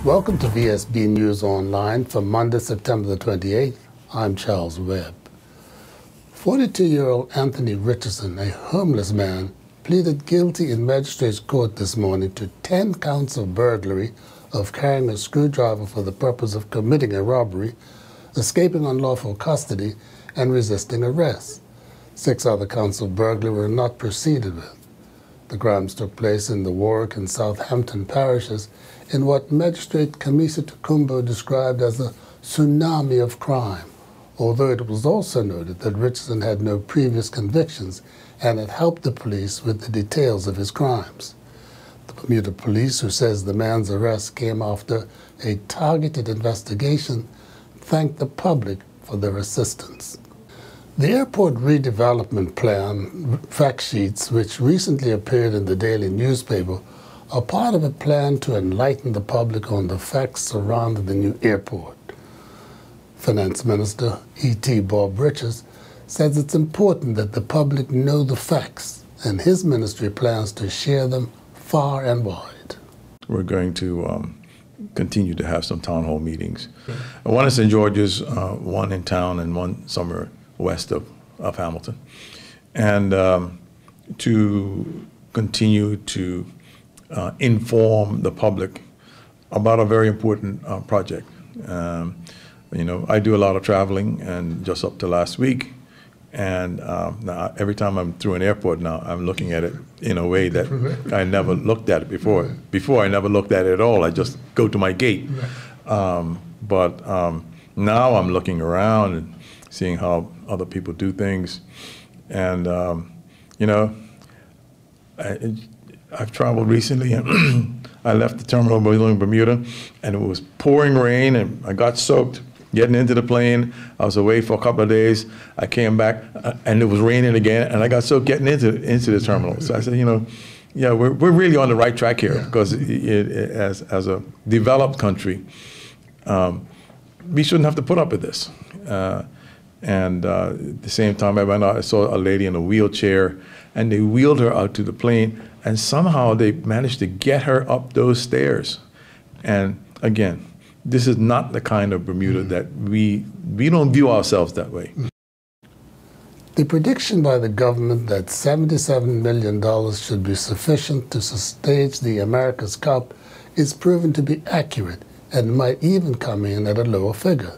Welcome to VSB News Online for Monday, September the 28th. I'm Charles Webb. 42-year-old Anthony Richardson, a homeless man, pleaded guilty in magistrate's court this morning to 10 counts of burglary, of carrying a screwdriver for the purpose of committing a robbery, escaping unlawful custody, and resisting arrest. 6 other counts of burglary were not proceeded with. The crimes took place in the Warwick and Southampton parishes in what Magistrate Kamisa Tukumbo described as a tsunami of crime, although it was also noted that Richardson had no previous convictions and had helped the police with the details of his crimes. The Bermuda police, who says the man's arrest came after a targeted investigation, thanked the public for their assistance. The airport redevelopment plan fact sheets, which recently appeared in the daily newspaper, are part of a plan to enlighten the public on the facts surrounding the new airport. Finance Minister E.T. Bob Richards says it's important that the public know the facts, and his ministry plans to share them far and wide. We're going to continue to have some town hall meetings. One in St. George's, one in town, and one somewhere west of Hamilton, and to continue to inform the public about a very important project. I do a lot of traveling, and just up to last week, and now every time I'm through an airport now, I'm looking at it in a way that I never looked at it before. Before, I never looked at it at all. I just go to my gate. But now I'm looking around and seeing how other people do things. And, I've traveled recently, and I left the terminal in Bermuda, and it was pouring rain, and I got soaked getting into the plane. I was away for a couple of days. I came back, and it was raining again, and I got soaked getting into the terminal. So I said, yeah, we're really on the right track here, because as a developed country, we shouldn't have to put up with this. And at the same time, I went out, I saw a lady in a wheelchair, and they wheeled her out to the plane, and somehow they managed to get her up those stairs. And again, this is not the kind of Bermuda that we don't view ourselves that way. The prediction by the government that $77 million should be sufficient to stage the America's Cup is proven to be accurate and might even come in at a lower figure.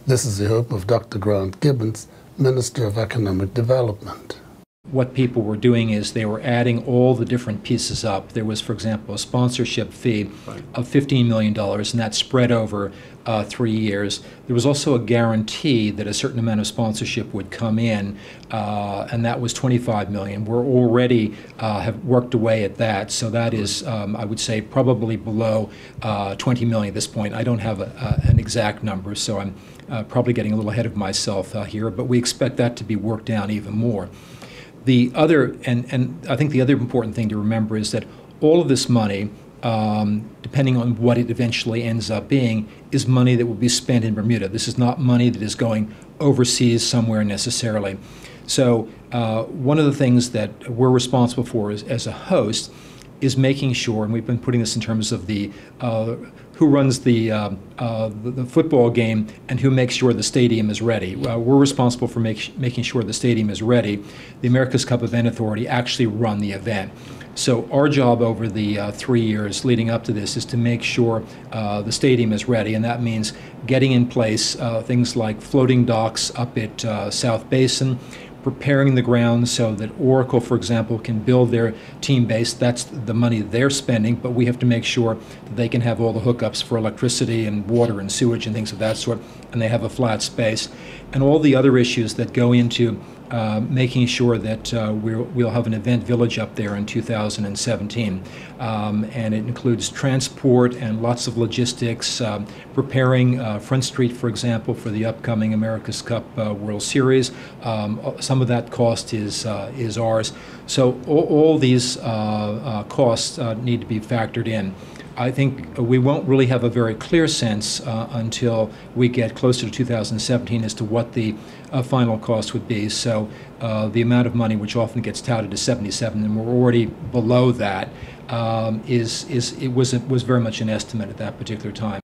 This is the hope of Dr. Grant Gibbons, Minister of Economic Development. What people were doing is they were adding all the different pieces up. There was, for example, a sponsorship fee of $15 million, and that spread over 3 years. There was also a guarantee that a certain amount of sponsorship would come in, and that was $25 million. We're already have worked away at that, so that is, I would say, probably below $20 million at this point. I don't have an exact number, so I'm probably getting a little ahead of myself here, but we expect that to be worked down even more. The other, and I think the other important thing to remember is that all of this money, depending on what it eventually ends up being, is money that will be spent in Bermuda. This is not money that is going overseas somewhere necessarily. So one of the things that we're responsible for as a host is making sure, and we've been putting this in terms of the who runs the football game and who makes sure the stadium is ready. We're responsible for making sure the stadium is ready. The America's Cup Event Authority actually run the event. So our job over the 3 years leading up to this is to make sure the stadium is ready, and that means getting in place things like floating docks up at South Basin, preparing the ground so that Oracle, for example, can build their team base. That's the money they're spending, but we have to make sure that they can have all the hookups for electricity and water and sewage and things of that sort, and they have a flat space. And all the other issues that go into making sure that we'll have an event village up there in 2017. And it includes transport and lots of logistics, preparing Front Street, for example, for the upcoming America's Cup World Series. Some of that cost is ours. So all these costs need to be factored in. I think we won't really have a very clear sense until we get closer to 2017 as to what the final cost would be. So the amount of money, which often gets touted as 77, and we're already below that, it was very much an estimate at that particular time.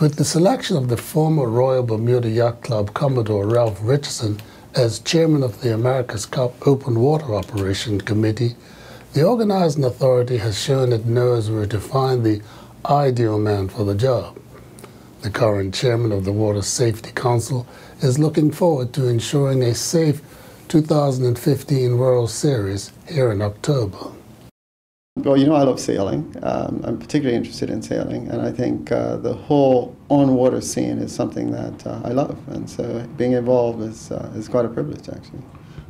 With the selection of the former Royal Bermuda Yacht Club Commodore Ralph Richardson as chairman of the America's Cup Open Water Operation Committee, the organizing authority has shown it knows where to find the ideal man for the job. The current chairman of the Water Safety Council is looking forward to ensuring a safe 2015 World Series here in October. Well, you know, I love sailing. I'm particularly interested in sailing, and I think the whole on-water scene is something that I love, and so being involved is quite a privilege, actually.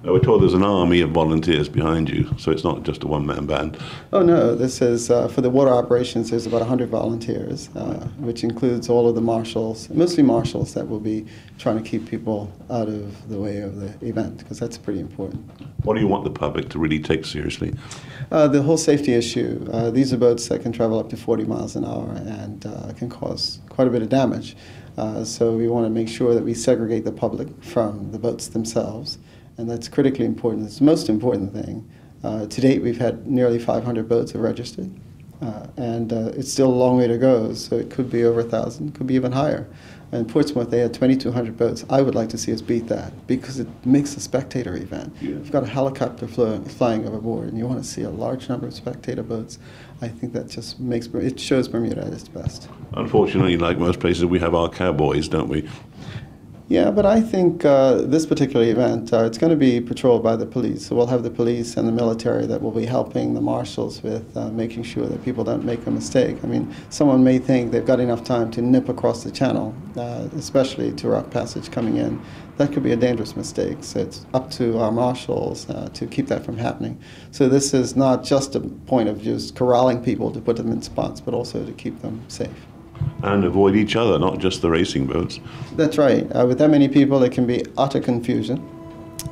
We're told there's an army of volunteers behind you, so it's not just a one-man band. Oh no, this is, for the water operations, there's about 100 volunteers, which includes all of the marshals, mostly marshals that will be trying to keep people out of the way of the event, because that's pretty important. What do you want the public to really take seriously? The whole safety issue. These are boats that can travel up to 40 miles an hour and can cause quite a bit of damage. So we want to make sure that we segregate the public from the boats themselves. And that's critically important. It's the most important thing. To date, we've had nearly 500 boats have registered, and it's still a long way to go, so it could be over 1,000, could be even higher. In Portsmouth, they had 2,200 boats. I would like to see us beat that, because it makes a spectator event. Yeah. You've got a helicopter flying overboard, and you want to see a large number of spectator boats. I think that just it shows Bermuda at its best. Unfortunately, like most places, we have our cowboys, don't we? Yeah, but I think this particular event, it's going to be patrolled by the police. So we'll have the police and the military that will be helping the marshals with making sure that people don't make a mistake. I mean, someone may think they've got enough time to nip across the channel, especially to Rock Passage coming in. That could be a dangerous mistake. So it's up to our marshals to keep that from happening. So this is not just a point of just corralling people to put them in spots, but also to keep them safe. And avoid each other, not just the racing boats. That's right. With that many people, it can be utter confusion.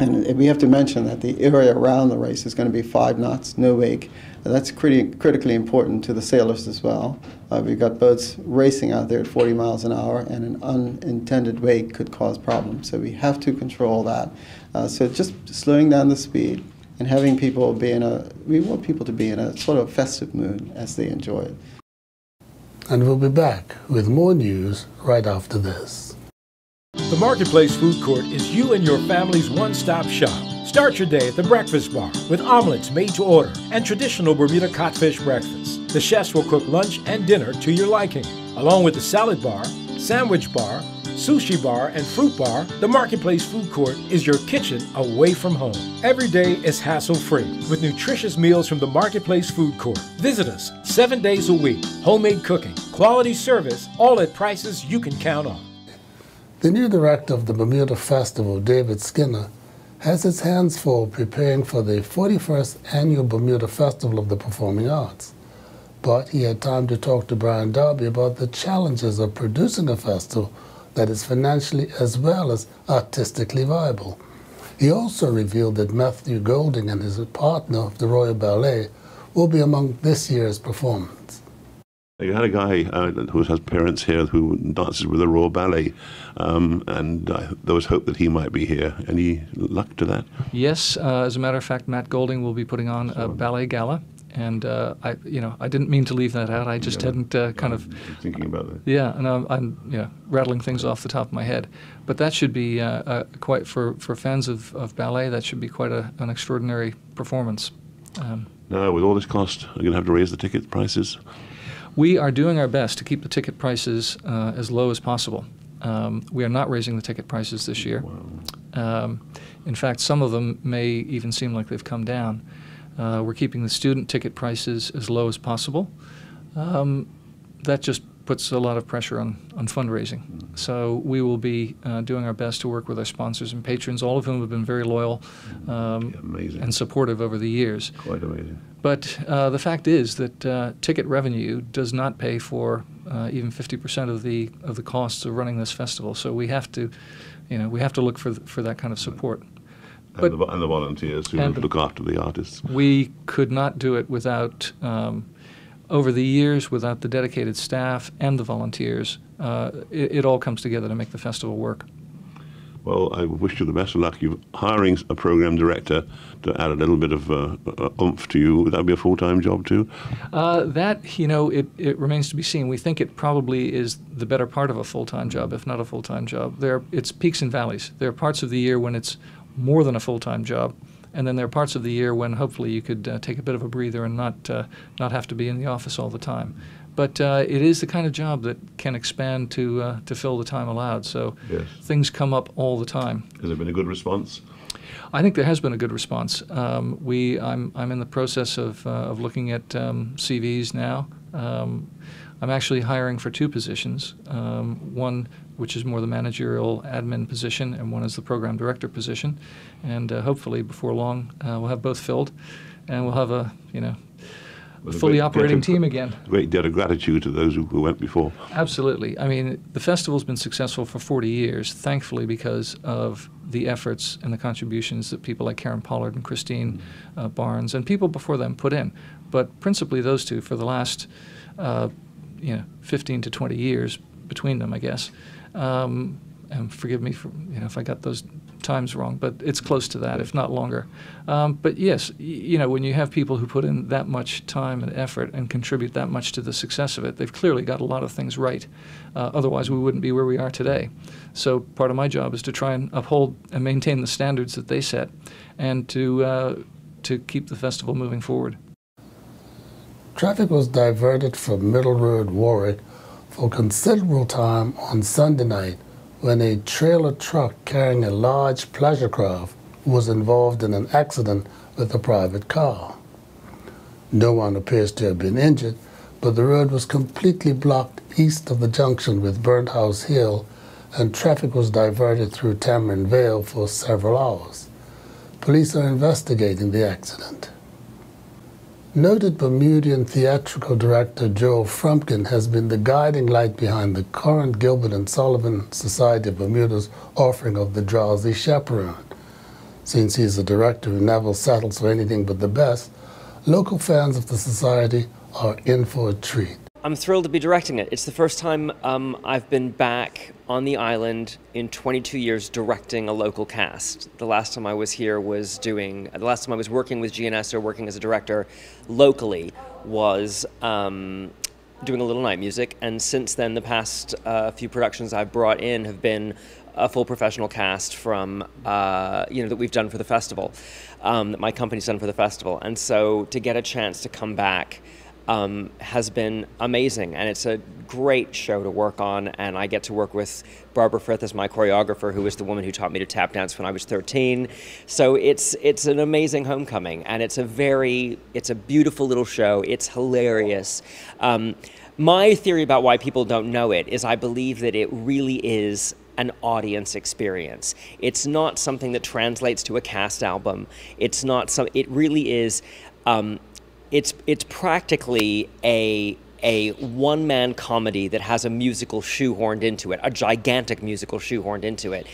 And we have to mention that the area around the race is going to be 5 knots, no wake. That's critically important to the sailors as well. We've got boats racing out there at 40 miles an hour, and an unintended wake could cause problems. So we have to control that. So just slowing down the speed and having people we want people to be in a sort of festive mood as they enjoy it. And we'll be back with more news right after this. The Marketplace Food Court is you and your family's one-stop shop. Start your day at the Breakfast Bar with omelets made to order and traditional Bermuda codfish breakfast. The chefs will cook lunch and dinner to your liking. Along with the salad bar, sandwich bar, sushi bar, and fruit bar, the Marketplace Food Court is your kitchen away from home. Every day is hassle-free with nutritious meals from the Marketplace Food Court. Visit us 7 days a week. Homemade cooking, quality service, all at prices you can count on. The new director of the Bermuda Festival, David Skinner, has his hands full preparing for the 41st Annual Bermuda Festival of the Performing Arts. But he had time to talk to Brian Darby about the challenges of producing a festival that is financially as well as artistically viable. He also revealed that Matthew Golding and his partner of the Royal Ballet will be among this year's performers. You had a guy who has parents here who dances with the Royal Ballet, and there was hope that he might be here. Any luck to that? Yes, as a matter of fact, Matt Golding will be putting on a ballet gala. And I didn't mean to leave that out. I just hadn't kind of thinking about that. Yeah, and I'm rattling things off the top of my head. But that should be quite for fans of ballet. That should be quite an extraordinary performance. Now, with all this cost, are you going to have to raise the ticket prices? We are doing our best to keep the ticket prices as low as possible. We are not raising the ticket prices this year. Wow. In fact, some of them may even seem like they've come down. We're keeping the student ticket prices as low as possible. That just puts a lot of pressure on fundraising. So we will be doing our best to work with our sponsors and patrons, all of whom have been very loyal and supportive over the years. Quite amazing. But the fact is that ticket revenue does not pay for even 50% of the costs of running this festival. So we have to, look for that kind of support. And the volunteers who look after the artists. We could not do it without over the years, without the dedicated staff and the volunteers, it all comes together to make the festival work. Well, I wish you the best of luck. You're hiring a program director to add a little bit of oomph to you. Would that be a full-time job too? That, you know, it remains to be seen. We think it probably is the better part of a full-time job, if not a full-time job. It's peaks and valleys. There are parts of the year when it's more than a full-time job, and then there are parts of the year when hopefully you could take a bit of a breather and not have to be in the office all the time. But it is the kind of job that can expand to fill the time allowed. So Yes. things come up all the time. Has there been a good response? I think there has been a good response. I'm in the process of looking at CVs now. I'm actually hiring for two positions. One which is more the managerial admin position, and one is the program director position. And hopefully before long we'll have both filled, and we'll have a fully operating team again. Great debt of gratitude to those who went before. Absolutely. I mean, the festival's been successful for 40 years, thankfully, because of the efforts and the contributions that people like Karen Pollard and Christine Barnes and people before them put in. But principally those two for the last 15 to 20 years between them, I guess. And forgive me for if I got those times wrong, but it's close to that, if not longer. But yes, when you have people who put in that much time and effort and contribute that much to the success of it, they've clearly got a lot of things right. Otherwise, we wouldn't be where we are today. So part of my job is to try and uphold and maintain the standards that they set, and to keep the festival moving forward. Traffic was diverted from Middle Road, Warwick, for considerable time on Sunday night, when a trailer truck carrying a large pleasure craft was involved in an accident with a private car. No one appears to have been injured, but the road was completely blocked east of the junction with Burnt House Hill, and traffic was diverted through Tamarind Vale for several hours. Police are investigating the accident. Noted Bermudian theatrical director Joel Frumpkin has been the guiding light behind the current Gilbert and Sullivan Society of Bermuda's offering of The Drowsy Chaperone. Since he's a director who never settles for anything but the best, local fans of the society are in for a treat. I'm thrilled to be directing it. It's the first time I've been back on the island in 22 years directing a local cast. The last time I was here was working with GNS or working as a director locally was doing a little night music, and since then the past few productions I've brought in have been a full professional cast from that we've done for the festival, that my company's done for the festival, and so to get a chance to come back has been amazing, and it's a great show to work on, and I get to work with Barbara Frith as my choreographer, who is the woman who taught me to tap dance when I was 13. So it's an amazing homecoming, and it's a beautiful little show. It's hilarious. My theory about why people don't know it is I believe that it really is an audience experience. It's not something that translates to a cast album. It really is. It's practically a one-man comedy that has a musical shoehorned into it, a gigantic musical shoehorned into it.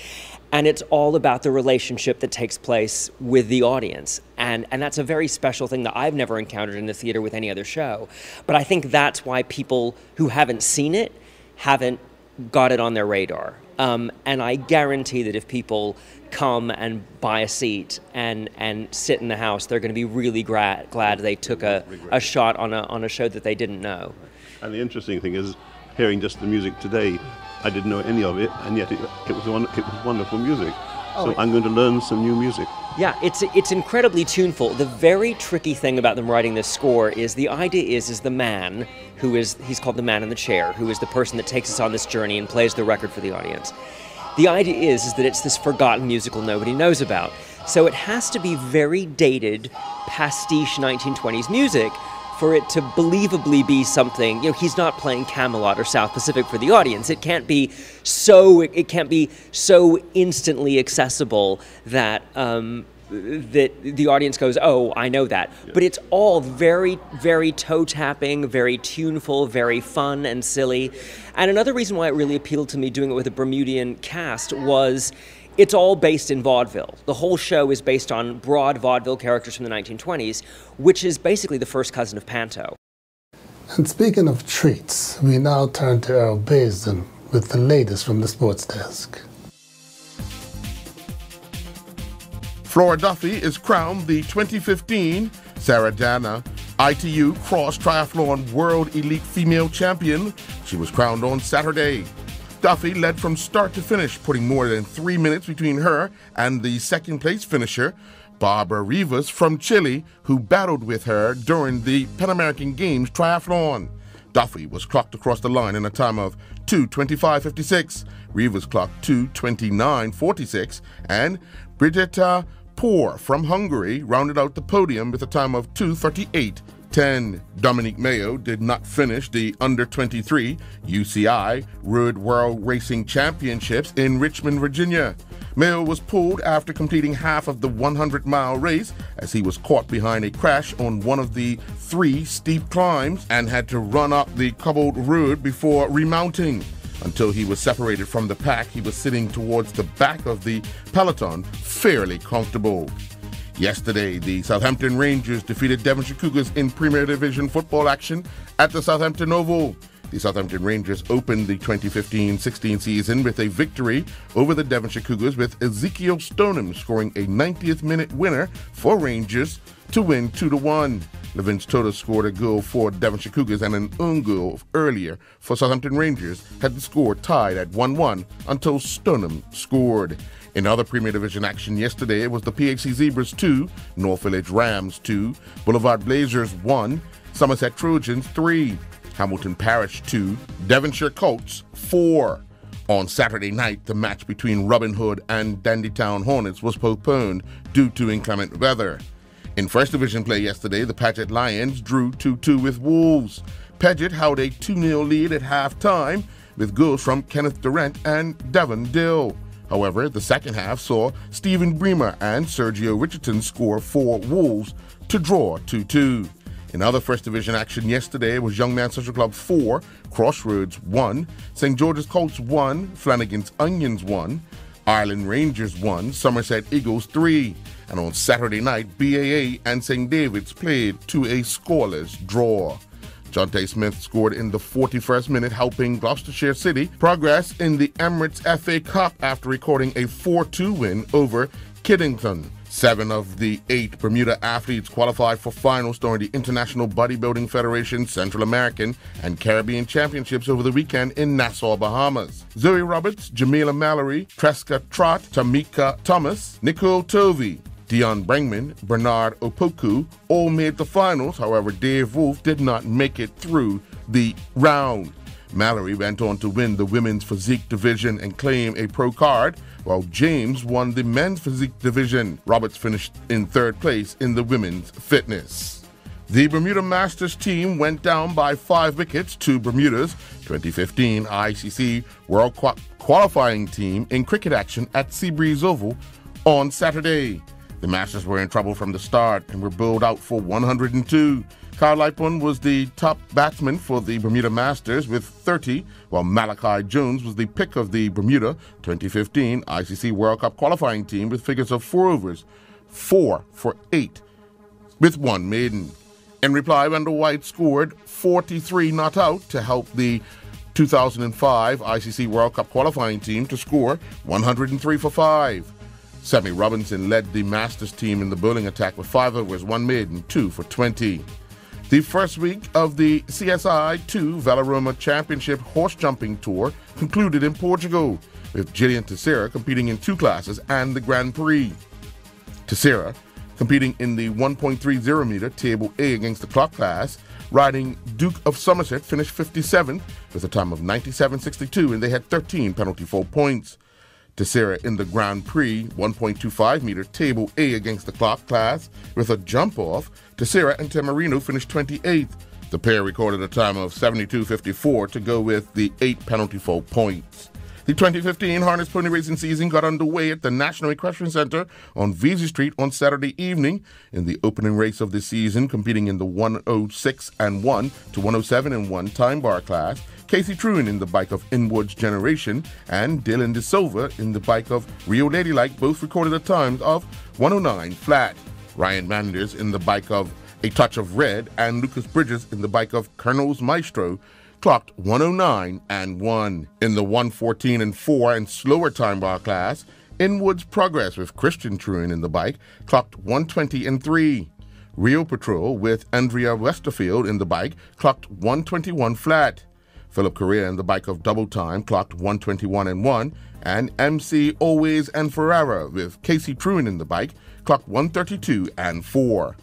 And it's all about the relationship that takes place with the audience. And that's a very special thing that I've never encountered in the theater with any other show. But I think that's why people who haven't seen it haven't got it on their radar. And I guarantee that if people come and buy a seat and sit in the house, they're going to be really glad they took a shot on a show that they didn't know. And the interesting thing is, hearing just the music today, I didn't know any of it, and yet it was wonderful music. So I'm going to learn some new music. Yeah, it's incredibly tuneful. The very tricky thing about them writing this score is the idea is the man he's called the man in the chair, who is the person that takes us on this journey and plays the record for the audience. The idea is that it's this forgotten musical nobody knows about. So it has to be very dated, pastiche 1920s music for it to believably be something. He's not playing Camelot or South Pacific for the audience. It can't be so instantly accessible that that the audience goes, oh, I know that. Yeah. But it's all very, very toe-tapping, very tuneful, very fun and silly. And another reason why it really appealed to me doing it with a Bermudian cast was it's all based in vaudeville. The whole show is based on broad vaudeville characters from the 1920s, which is basically the first cousin of Panto. And speaking of treats, we now turn to Earl Baisden with the latest from the sports desk. Flora Duffy is crowned the 2015 Sarah Dana ITU Cross Triathlon World Elite Female Champion. She was crowned on Saturday. Duffy led from start to finish, putting more than 3 minutes between her and the second-place finisher, Barbara Rivas from Chile, who battled with her during the Pan American Games triathlon. Duffy was clocked across the line in a time of 2:25.56. Rivas clocked 2:29.46, and Brigitta Poor from Hungary rounded out the podium with a time of 2:38.10. Dominique Mayo did not finish the Under-23 UCI Road World Racing Championships in Richmond, Virginia. Mayo was pulled after completing half of the 100-mile race as he was caught behind a crash on one of the 3 steep climbs and had to run up the cobbled road before remounting. Until he was separated from the pack, he was sitting towards the back of the peloton, fairly comfortable. Yesterday, the Southampton Rangers defeated Devonshire Cougars in Premier Division football action at the Southampton Oval. The Southampton Rangers opened the 2015-16 season with a victory over the Devonshire Cougars, with Ezekiel Stoneham scoring a 90th-minute winner for Rangers to win 2-1. Levince Tota scored a goal for Devonshire Cougars, and an own goal earlier for Southampton Rangers had the score tied at 1-1 until Stoneham scored. In other Premier Division action yesterday, it was the PHC Zebras 2, North Village Rams 2, Boulevard Blazers 1, Somerset Trojans 3, Hamilton Parish 2, Devonshire Colts 4. On Saturday night, the match between Robin Hood and Dandytown Hornets was postponed due to inclement weather. In First Division play yesterday, the Paget Lions drew 2-2 with Wolves. Paget held a 2-0 lead at halftime with goals from Kenneth Durant and Devon Dill. However, the second half saw Stephen Bremer and Sergio Richardson score for Wolves to draw 2-2. In other First Division action yesterday was Young Man Social Club 4, Crossroads 1, St. George's Colts 1, Flanagan's Onions 1, Ireland Rangers 1, Somerset Eagles 3. And on Saturday night, BAA and St. David's played to a scoreless draw. Jonte Smith scored in the 41st minute, helping Gloucestershire City progress in the Emirates FA Cup after recording a 4-2 win over Kiddington. 7 of the 8 Bermuda athletes qualified for finals during the International Bodybuilding Federation Central American and Caribbean Championships over the weekend in Nassau, Bahamas. Zoe Roberts, Jamila Mallory, Tresca Trott, Tamika Thomas, Nicole Tovey, Dion Brengman, Bernard Opoku all made the finals. However, Dave Wolf did not make it through the round. Mallory went on to win the women's physique division and claim a pro card, while James won the men's physique division. Roberts finished in 3rd place in the women's fitness. The Bermuda Masters team went down by 5 wickets to Bermuda's 2015 ICC World Qualifying team in cricket action at Seabreeze Oval on Saturday. The Masters were in trouble from the start and were bowled out for 102. Kyle Lipon was the top batsman for the Bermuda Masters with 30, while Malachi Jones was the pick of the Bermuda 2015 ICC World Cup qualifying team with figures of 4 overs, 4 for 8, with 1 maiden. In reply, Wendell White scored 43 not out to help the 2005 ICC World Cup qualifying team to score 103 for 5. Sammy Robinson led the Masters team in the bowling attack with 5 overs, 1 maiden, 2 for 20. The first week of the CSI 2 Valeroma Championship Horse Jumping Tour concluded in Portugal, with Gillian Teixeira competing in 2 classes and the Grand Prix. Teixeira, competing in the 1.30 meter Table A against the clock class, riding Duke of Somerset finished 57th with a time of 97.62, and they had 13 penalty fault points. Teixeira in the Grand Prix 1.25 meter Table A against the clock class with a jump off, Teixeira and Tamarino finished 28th. The pair recorded a time of 72.54 to go with the 8 penalty fault points. The 2015 harness pony racing season got underway at the National Equestrian Center on Vesey Street on Saturday evening. In the opening race of the season, competing in the 106-1 to 107-1 time bar class, Casey Truen in the bike of Inward's Generation and Dylan De Silva in the bike of Rio Ladylike both recorded a time of 109 flat. Ryan Manders in the bike of A Touch of Red and Lucas Bridges in the bike of Colonel's Maestro clocked 109 and 1. In the 114 and 4 and slower time bar class, Inwood's Progress with Christian Truin in the bike clocked 120 and 3. Rio Patrol with Andrea Westerfield in the bike clocked 121 flat. Philip Correa in the bike of Double Time clocked 121 and 1, and MC Always and Ferrara with Casey Truin in the bike clocked 132 and 4.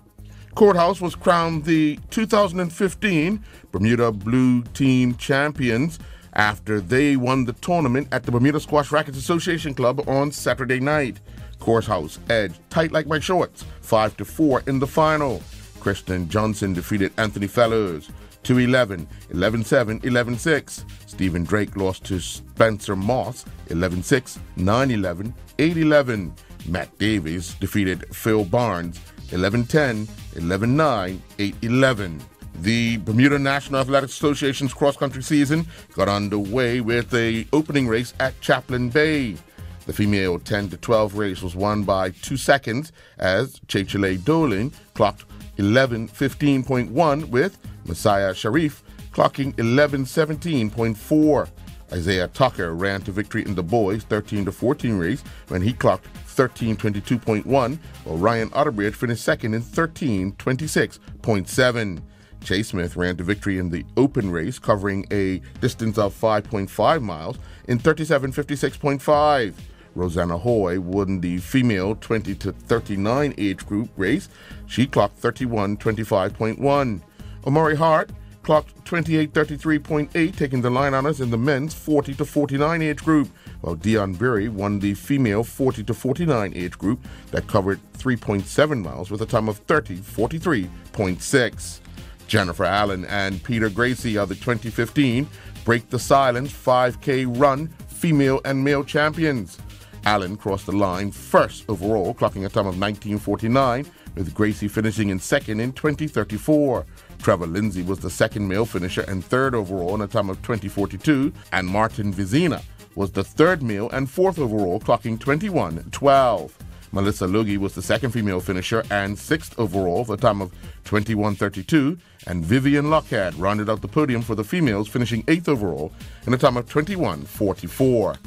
Courthouse was crowned the 2015 Bermuda Blue Team champions after they won the tournament at the Bermuda Squash Rackets Association Club on Saturday night. Courthouse edged Tight Like My Shorts 5-4 in the final. Kristen Johnson defeated Anthony Fellows 2-11, 11-7, 11-6. Stephen Drake lost to Spencer Moss 11-6, 9-11, 8-11. Matt Davies defeated Phil Barnes 11-10, 11-9, 8-11. The Bermuda National Athletic Association's cross-country season got underway with an opening race at Chaplin Bay. The female 10-12 race was won by 2 seconds as Chechele Dolan clocked 11:15.1 with Messiah Sharif clocking 11:17.4. Isaiah Tucker ran to victory in the boys 13-14 race when he clocked 13:22.1, while Ryan Otterbridge finished second in 13:26.7. Chase Smith ran to victory in the open race, covering a distance of 5.5 miles in 37:56.5. Rosanna Hoy won the female 20-39 age group race. She clocked 31:25.1. Omari Hart clocked 28:33.8, taking the line honors in the men's 40-49 age group, while Dion Berry won the female 40-49 age group that covered 3.7 miles with a time of 30:43.6. Jennifer Allen and Peter Gracie are the 2015 Break the Silence 5K Run female and male champions. Allen crossed the line first overall, clocking a time of 19:49, with Gracie finishing in second in 20:34. Trevor Lindsay was the second male finisher and third overall in a time of 20:42, and Martin Vizina was the third male and fourth overall, clocking 21:12. Melissa Logie was the second female finisher and sixth overall for a time of 21:32, and Vivian Lockhead rounded out the podium for the females, finishing eighth overall in a time of 21:44.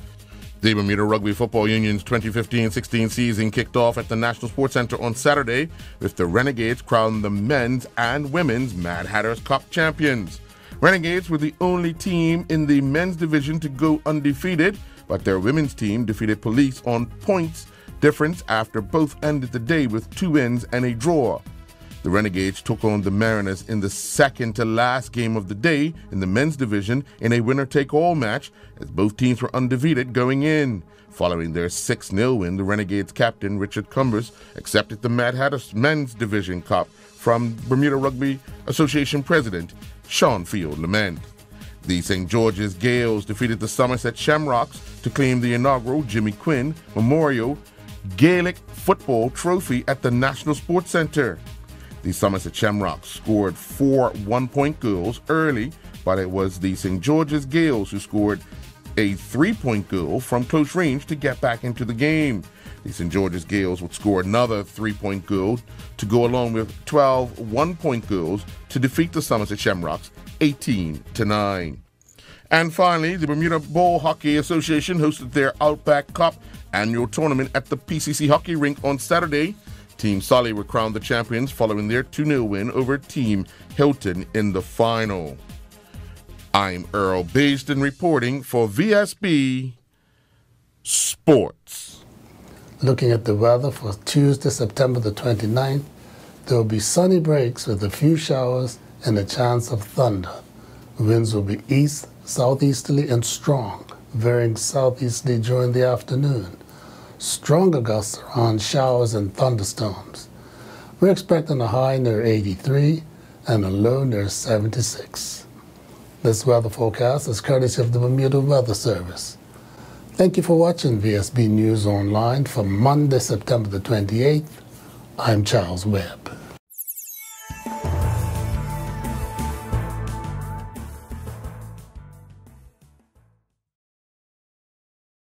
The Bermuda Rugby Football Union's 2015-16 season kicked off at the National Sports Center on Saturday, with the Renegades crowned the men's and women's Mad Hatters Cup champions. Renegades were the only team in the men's division to go undefeated, but their women's team defeated Police on points difference after both ended the day with 2 wins and a draw. The Renegades took on the Mariners in the second-to-last game of the day in the men's division in a winner-take-all match, as both teams were undefeated going in. Following their 6-0 win, the Renegades captain Richard Cumbers accepted the Mad Hatters Men's Division Cup from Bermuda Rugby Association President Sean Field Lament. The St. George's Gales defeated the Somerset Shamrocks to claim the inaugural Jimmy Quinn Memorial Gaelic Football Trophy at the National Sports Center. The Somerset Shamrocks scored 4 one-point goals early, but it was the St. George's Gales who scored a 3-point goal from close range to get back into the game. The St. George's Gales would score another 3-point goal to go along with 12 one-point goals to defeat the Somerset Shamrocks 18-9. And finally, the Bermuda Bowl Hockey Association hosted their Outback Cup annual tournament at the PCC Hockey Rink on Saturday. Team Sully were crowned the champions following their 2-0 win over Team Hilton in the final. I'm Earl Basden reporting for VSB Sports. Looking at the weather for Tuesday, September the 29th, there will be sunny breaks with a few showers and a chance of thunder. Winds will be east, southeasterly, and strong, varying southeasterly during the afternoon. Stronger gusts around showers and thunderstorms. We're expecting a high near 83 and a low near 76. This weather forecast is courtesy of the Bermuda Weather Service. Thank you for watching VSB News Online for Monday, September the 28th. I'm Charles Webb.